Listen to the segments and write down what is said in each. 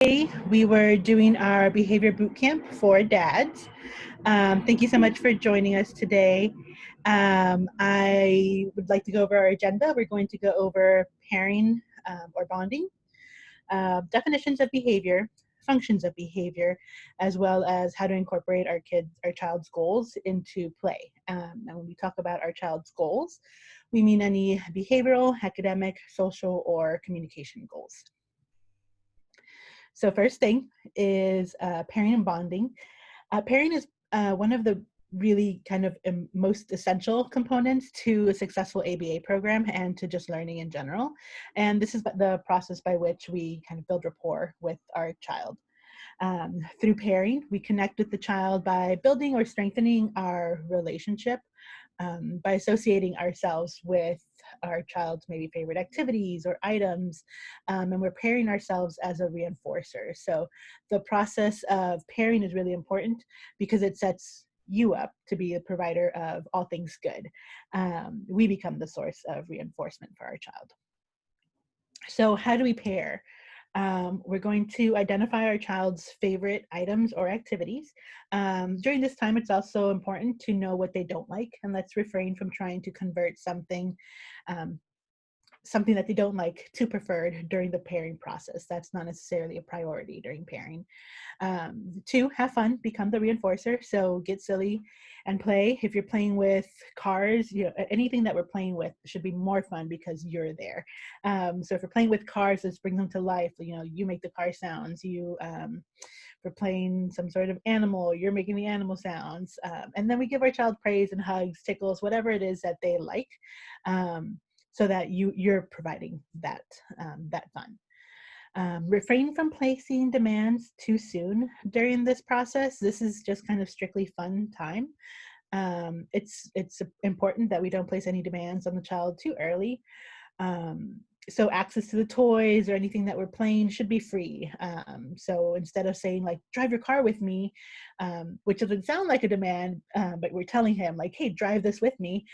Today we were doing our behavior boot camp for dads. Thank you so much for joining us today. I would like to go over our agenda. We're going to go over pairing or bonding, definitions of behavior, functions of behavior, as well as how to incorporate our child's goals into play. And when we talk about our child's goals, we mean any behavioral, academic, social, or communication goals. So first thing is pairing and bonding. Pairing is one of the really kind of most essential components to a successful ABA program and to just learning in general. And this is the process by which we kind of build rapport with our child. Through pairing, we connect with the child by building or strengthening our relationship, by associating ourselves with our child's maybe favorite activities or items, and we're pairing ourselves as a reinforcer. So the process of pairing is really important because it sets you up to be a provider of all things good. We become the source of reinforcement for our child. So how do we pair? We're going to identify our child's favorite items or activities. During this time, it's also important to know what they don't like, and let's refrain from trying to convert something that they don't like to preferred during the pairing process. That's not necessarily a priority during pairing. 2, have fun, become the reinforcer. So get silly and play. If you're playing with cars, anything that we're playing with should be more fun because you're there. So if we're playing with cars, let's bring them to life. You make the car sounds. We're playing some sort of animal, you're making the animal sounds. And then we give our child praise and hugs, tickles, whatever it is that they like. So that you're providing that fun. Refrain from placing demands too soon during this process. This is just kind of strictly fun time. It's important that we don't place any demands on the child too early. So access to the toys or anything that we're playing should be free. So instead of saying like, drive your car with me, which doesn't sound like a demand, but we're telling him like, hey, drive this with me.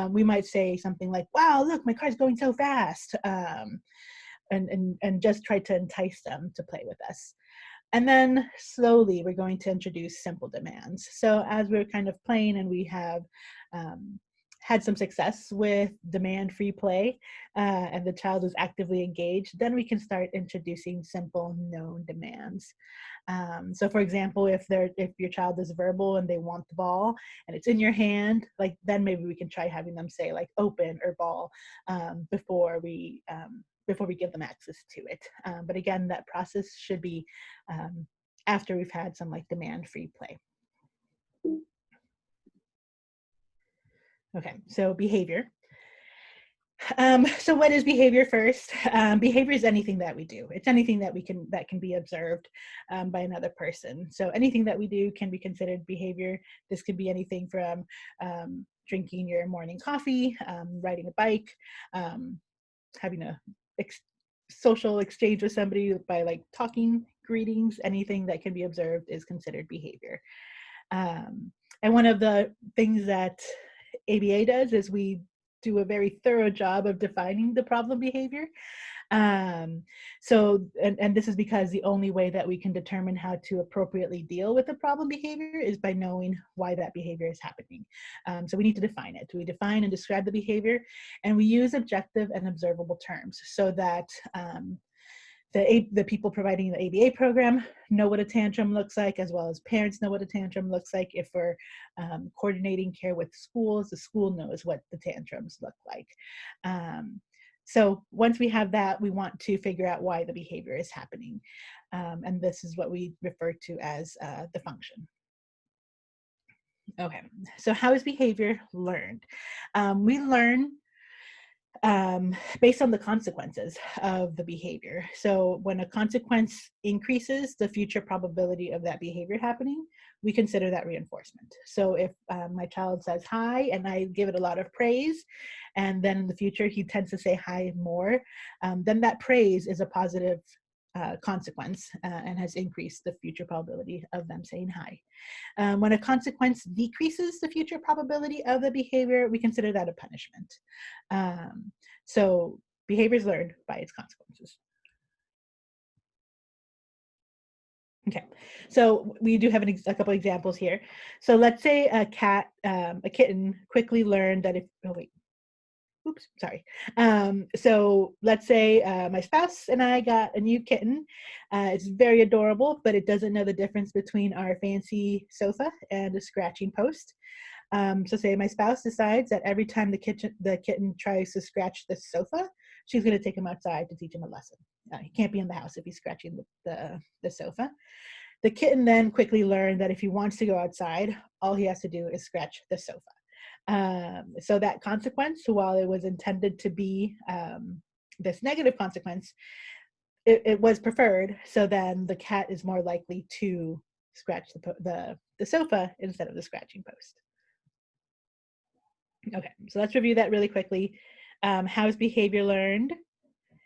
We might say something like, wow, look, my car's going so fast. And just try to entice them to play with us. And then slowly we're going to introduce simple demands. So as we're kind of playing and we have had some success with demand-free play, and the child is actively engaged, then we can start introducing simple known demands. So for example, if your child is verbal and they want the ball and it's in your hand, then maybe we can try having them say like open or ball before we give them access to it. But again, that process should be after we've had some demand-free play. Okay, so behavior. So what is behavior first? Behavior is anything that we do. It's anything that can be observed by another person. So anything that we do can be considered behavior. This could be anything from drinking your morning coffee, riding a bike, having a social exchange with somebody by talking, greetings. Anything that can be observed is considered behavior. And one of the things that ABA does is we do a very thorough job of defining the problem behavior. So this is because the only way that we can determine how to appropriately deal with the problem behavior is by knowing why that behavior is happening. So we need to define it. We define and describe the behavior, and we use objective and observable terms so that the people providing the ABA program know what a tantrum looks like, as well as parents know what a tantrum looks like. If we're coordinating care with schools, the school knows what the tantrums look like. So once we have that, we want to figure out why the behavior is happening. And this is what we refer to as the function. Okay, so how is behavior learned? We learn based on the consequences of the behavior. So when a consequence increases the future probability of that behavior happening, we consider that reinforcement. So if my child says hi and I give it a lot of praise, and then in the future he tends to say hi more, then that praise is a positive consequence and has increased the future probability of them saying hi. When a consequence decreases the future probability of the behavior, we consider that a punishment. So behavior is learned by its consequences. Okay, so we do have a couple examples here. So let's say a kitten quickly learned that if, oh wait, oops, sorry. So let's say my spouse and I got a new kitten. It's very adorable, but it doesn't know the difference between our fancy sofa and a scratching post. So say my spouse decides that every time the kitten tries to scratch the sofa, she's going to take him outside to teach him a lesson. He can't be in the house if he's scratching the sofa. The kitten then quickly learned that if he wants to go outside, all he has to do is scratch the sofa. So that consequence, while it was intended to be this negative consequence, it was preferred. So then the cat is more likely to scratch the sofa instead of the scratching post. Okay, so let's review that really quickly. How is behavior learned?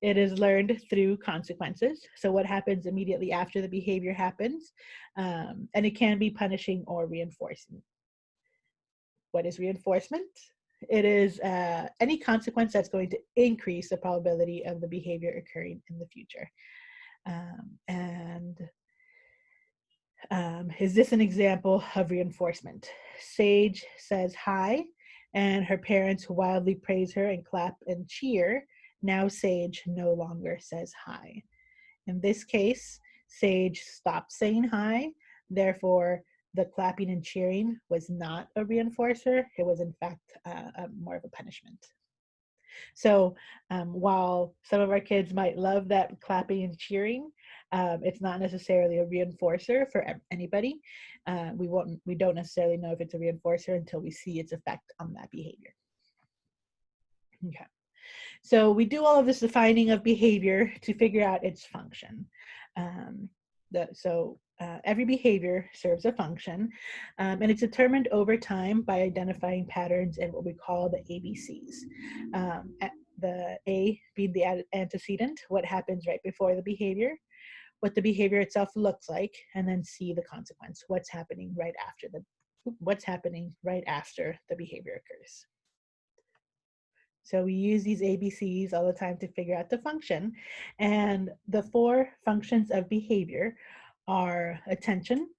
It is learned through consequences. So what happens immediately after the behavior happens, and it can be punishing or reinforcing. What is reinforcement? It is any consequence that's going to increase the probability of the behavior occurring in the future. Is this an example of reinforcement? Sage says hi, and her parents wildly praise her and clap and cheer. Now Sage no longer says hi. In this case, Sage stopped saying hi. Therefore, the clapping and cheering was not a reinforcer. It was, in fact, more of a punishment. So while some of our kids might love that clapping and cheering, it's not necessarily a reinforcer for anybody. We don't necessarily know if it's a reinforcer until we see its effect on that behavior. Okay. So we do all of this defining of behavior to figure out its function. Every behavior serves a function, and it's determined over time by identifying patterns in what we call the ABCs. The A being the antecedent, what happens right before the behavior, what the behavior itself looks like, and then C, the consequence, what's happening right after the behavior occurs. So we use these ABCs all the time to figure out the function. And the 4 functions of behavior are attention,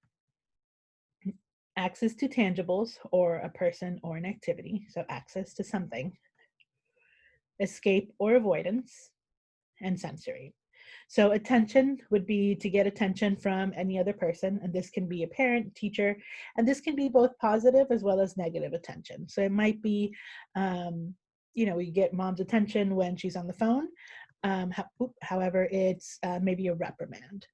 access to tangibles or a person or an activity, so access to something, escape or avoidance, and sensory. So attention would be to get attention from any other person, and this can be a parent, teacher, and this can be both positive as well as negative attention. So it might be, we get mom's attention when she's on the phone. However, it's maybe a reprimand.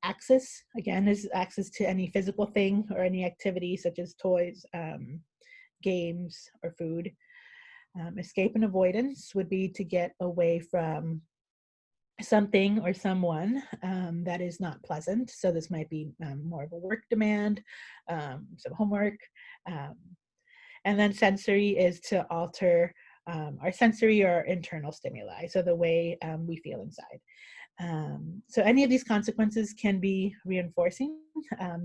Access, again, is access to any physical thing or any activity such as toys, games, or food. Escape and avoidance would be to get away from something or someone that is not pleasant. So this might be more of a work demand, some homework. And then sensory is to alter our sensory or internal stimuli, so the way we feel inside. So any of these consequences can be reinforcing.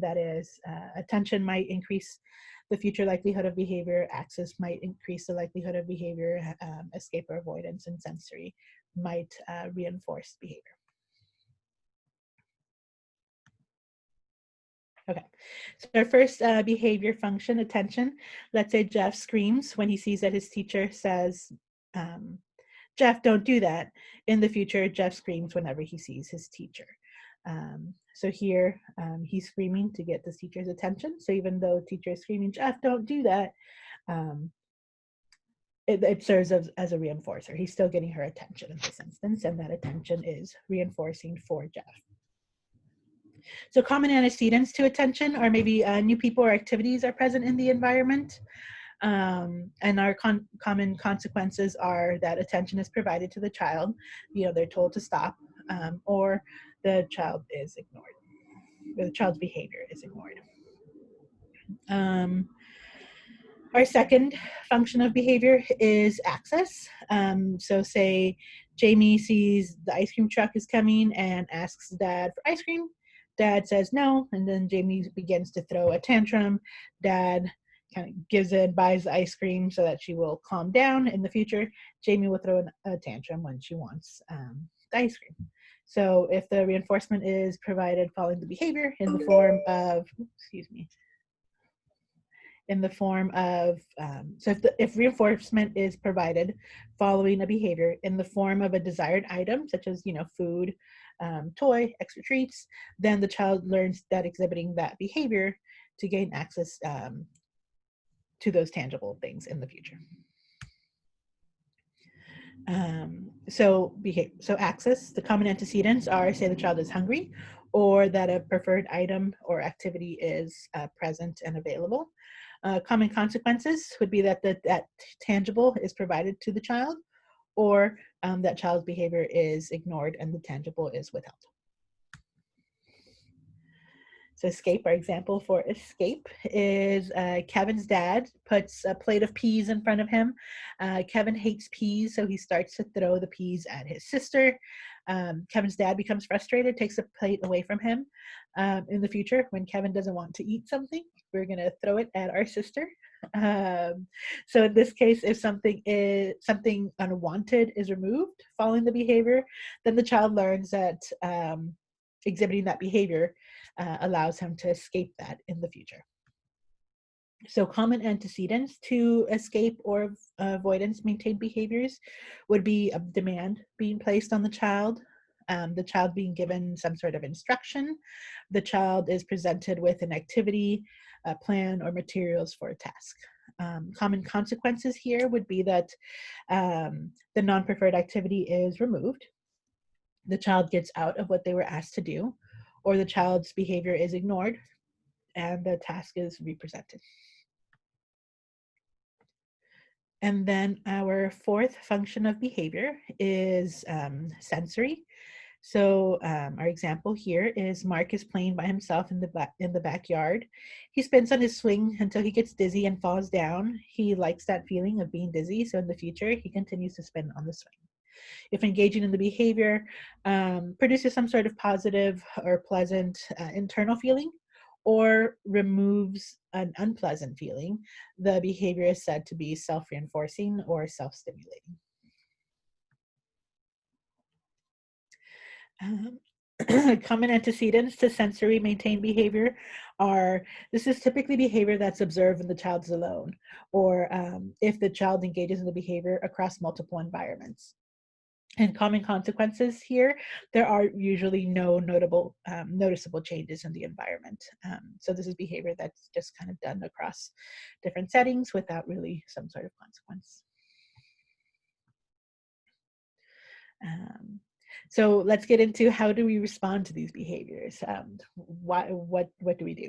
That is, attention might increase the future likelihood of behavior, access might increase the likelihood of behavior, escape or avoidance, and sensory might reinforce behavior. Okay, so our first behavior function, attention. Let's say Jeff screams when he sees that his teacher says, Jeff, don't do that. In the future, Jeff screams whenever he sees his teacher. So here, he's screaming to get the teacher's attention. So even though the teacher is screaming, Jeff, don't do that, it serves as a reinforcer. He's still getting her attention in this instance, and that attention is reinforcing for Jeff. So common antecedents to attention are maybe new people or activities are present in the environment. And our common consequences are that attention is provided to the child. They're told to stop, or the child is ignored, or the child's behavior is ignored. Our second function of behavior is access. So say Jamie sees the ice cream truck is coming and asks Dad for ice cream. Dad says no, and then Jamie begins to throw a tantrum. Dad kind of gives in, buys the ice cream so that she will calm down. In the future, Jamie will throw a tantrum when she wants the ice cream. So if the reinforcement is provided following the behavior in the form of, so if reinforcement is provided following a behavior in the form of a desired item, such as, food, toy, extra treats, then the child learns that exhibiting that behavior to gain access to those tangible things in the future. So access, the common antecedents are, say the child is hungry, or that a preferred item or activity is present and available. Common consequences would be that that tangible is provided to the child, or that child's behavior is ignored and the tangible is withheld. So escape, our example for escape is Kevin's dad puts a plate of peas in front of him. Kevin hates peas, so he starts to throw the peas at his sister. Kevin's dad becomes frustrated, takes the plate away from him. In the future, when Kevin doesn't want to eat something, we're going to throw it at our sister. So in this case, if something unwanted is removed following the behavior, then the child learns that exhibiting that behavior allows him to escape that in the future. So common antecedents to escape or avoidance maintained behaviors would be a demand being placed on the child being given some sort of instruction, the child is presented with an activity, a plan, or materials for a task. Common consequences here would be that the non-preferred activity is removed, the child gets out of what they were asked to do, or the child's behavior is ignored and the task is represented. And then our fourth function of behavior is sensory. So our example here is Mark is playing by himself in the backyard. He spins on his swing until he gets dizzy and falls down. He likes that feeling of being dizzy, so in the future he continues to spin on the swing. If engaging in the behavior produces some sort of positive or pleasant internal feeling, or removes an unpleasant feeling, the behavior is said to be self-reinforcing or self-stimulating. Common antecedents to sensory maintained behavior are, this is typically behavior that's observed when the child's alone, or if the child engages in the behavior across multiple environments. And common consequences here, there are usually no noticeable changes in the environment. So this is behavior that's just kind of done across different settings without really some sort of consequence. So let's get into how do we respond to these behaviors? What do we do?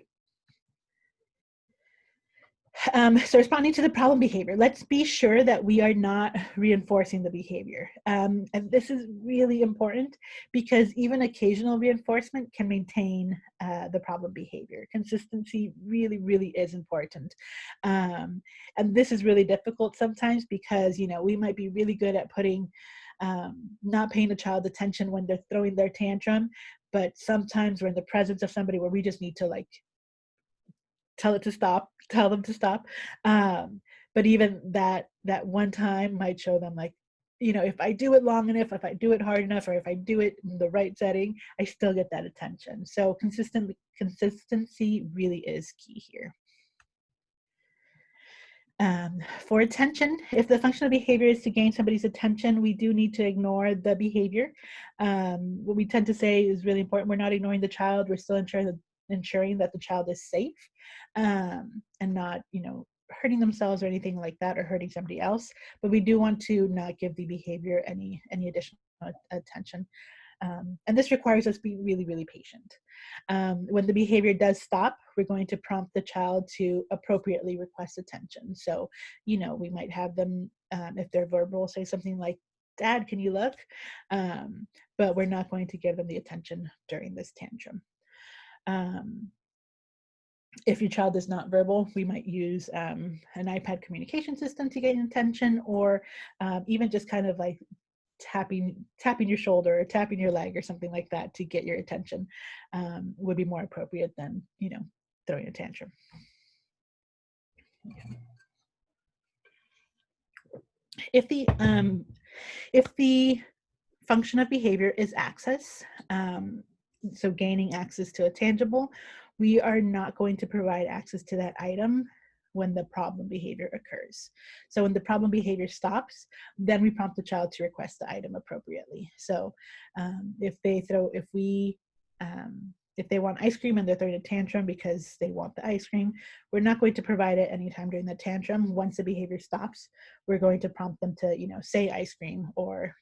So responding to the problem behavior, let's be sure that we are not reinforcing the behavior. And this is really important because even occasional reinforcement can maintain the problem behavior. Consistency really, really is important. And this is really difficult sometimes because, we might be really good at not paying the child attention when they're throwing their tantrum, but sometimes we're in the presence of somebody where we just need to tell them to stop. But even that one time might show them if I do it long enough, if I do it hard enough, or if I do it in the right setting, I still get that attention. So consistency really is key here. For attention, if the function of behavior is to gain somebody's attention, we do need to ignore the behavior. What we tend to say is really important. We're not ignoring the child. We're still ensuring that the child is safe and not, hurting themselves or anything like that, or hurting somebody else. But we do want to not give the behavior any additional attention. And this requires us to be really, really patient. When the behavior does stop, we're going to prompt the child to appropriately request attention. So, we might have them, if they're verbal, say something like, "Dad, can you look?" But we're not going to give them the attention during this tantrum. If your child is not verbal, we might use an iPad communication system to gain attention, or even just kind of like tapping your shoulder or tapping your leg or something like that to get your attention would be more appropriate than throwing a tantrum. If the function of behavior is access. So gaining access to a tangible. We are not going to provide access to that item when the problem behavior occurs. So when the problem behavior stops, then we prompt the child to request the item appropriately. So if they want ice cream and they're throwing a tantrum because they want the ice cream, we're not going to provide it anytime during the tantrum. Once the behavior stops, we're going to prompt them to, say ice cream, or,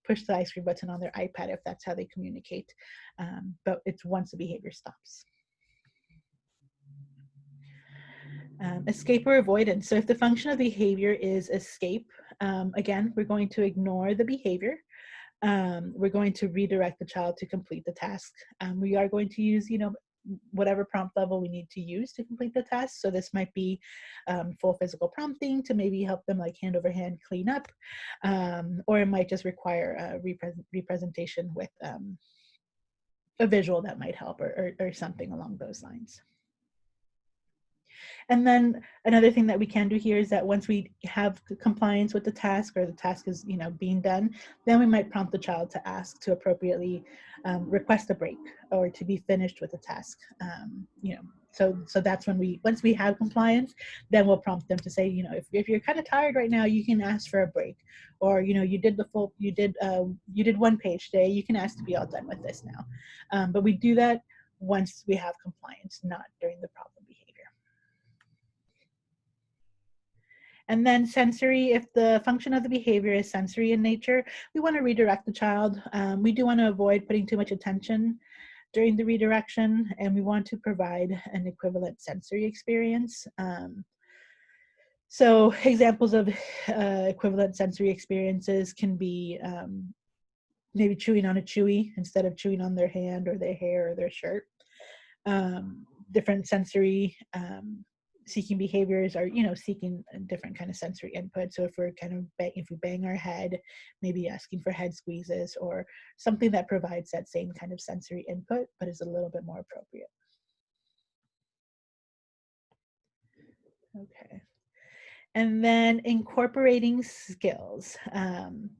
push the ice cream button on their iPad if that's how they communicate. But it's once the behavior stops. Escape or avoidance. So if the function of behavior is escape, again, we're going to ignore the behavior. We're going to redirect the child to complete the task. We are going to use, whatever prompt level we need to use to complete the task. So this might be full physical prompting to maybe help them like hand over hand clean up, or it might just require a representation with a visual that might help, or something along those lines. And then another thing that we can do here is that once we have compliance with the task, or the task is being done, then we might prompt the child to ask to appropriately request a break, or to be finished with the task. So that's when once we have compliance, then we'll prompt them to say, if you're kind of tired right now, you can ask for a break, or you did one page today, you can ask to be all done with this now. But we do that once we have compliance, not during the problem behavior. And then sensory, if the function of the behavior is sensory in nature, we want to redirect the child. We do want to avoid putting too much attention during the redirection, and we want to provide an equivalent sensory experience. So examples of equivalent sensory experiences can be maybe chewing on a chewy instead of chewing on their hand or their hair or their shirt. Different sensory seeking behaviors are, seeking a different kind of sensory input. So if we bang our head, maybe asking for head squeezes, or something that provides that same kind of sensory input, but is a little bit more appropriate. Okay. And then incorporating skills. And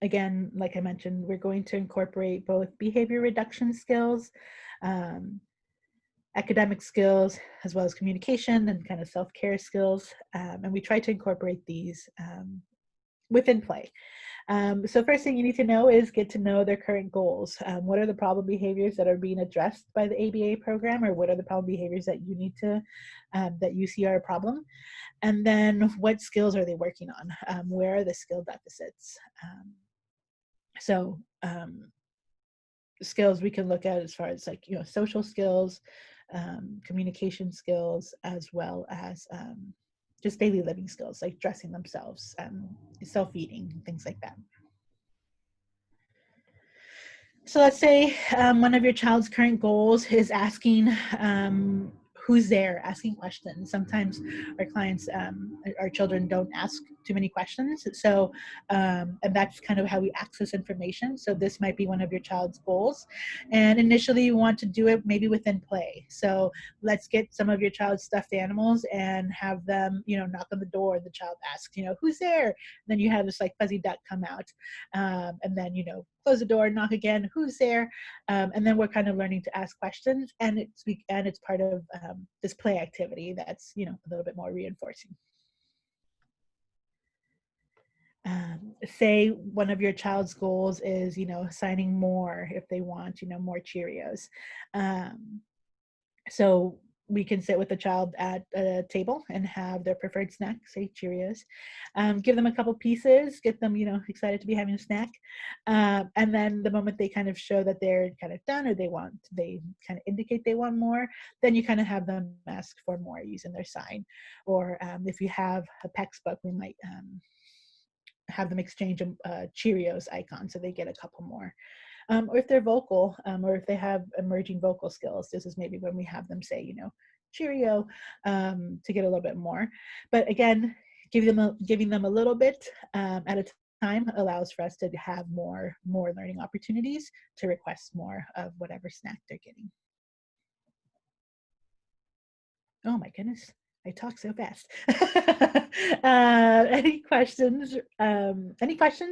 again, like I mentioned, we're going to incorporate both behavior reduction skills, academic skills, as well as communication and kind of self-care skills. And we try to incorporate these within play. So first thing you need to know is get to know their current goals. What are the problem behaviors that are being addressed by the ABA program, or what are the problem behaviors that you need to, that you see are a problem? And then what skills are they working on? Where are the skill deficits? Skills we can look at as far as social skills, communication skills, as well as just daily living skills like dressing themselves, self-feeding, things like that. So let's say one of your child's current goals is asking who's there, asking questions. Sometimes our clients, our children don't ask too many questions. So, and that's kind of how we access information. So this might be one of your child's goals. And initially you want to do it maybe within play. So let's get some of your child's stuffed animals and have them, knock on the door. The child asks, who's there? And then you have this like fuzzy duck come out. And then, close the door, knock again, who's there? And then we're kind of learning to ask questions, and it's part of this play activity that's a little bit more reinforcing. Say one of your child's goals is assigning more if they want more Cheerios. So we can sit with the child at a table and have their preferred snack, say Cheerios, give them a couple pieces, get them, excited to be having a snack. And then the moment they kind of show that they're kind of done, or they kind of indicate they want more, then you kind of have them ask for more using their sign. Or if you have a PEX book, we might have them exchange a Cheerios icon so they get a couple more. Or if they're vocal, or if they have emerging vocal skills, this is maybe when we have them say, Cheerio, to get a little bit more. But again, giving them a little bit at a time allows for us to have more learning opportunities to request more of whatever snack they're getting. Oh my goodness, I talk so fast. Any questions? Any questions?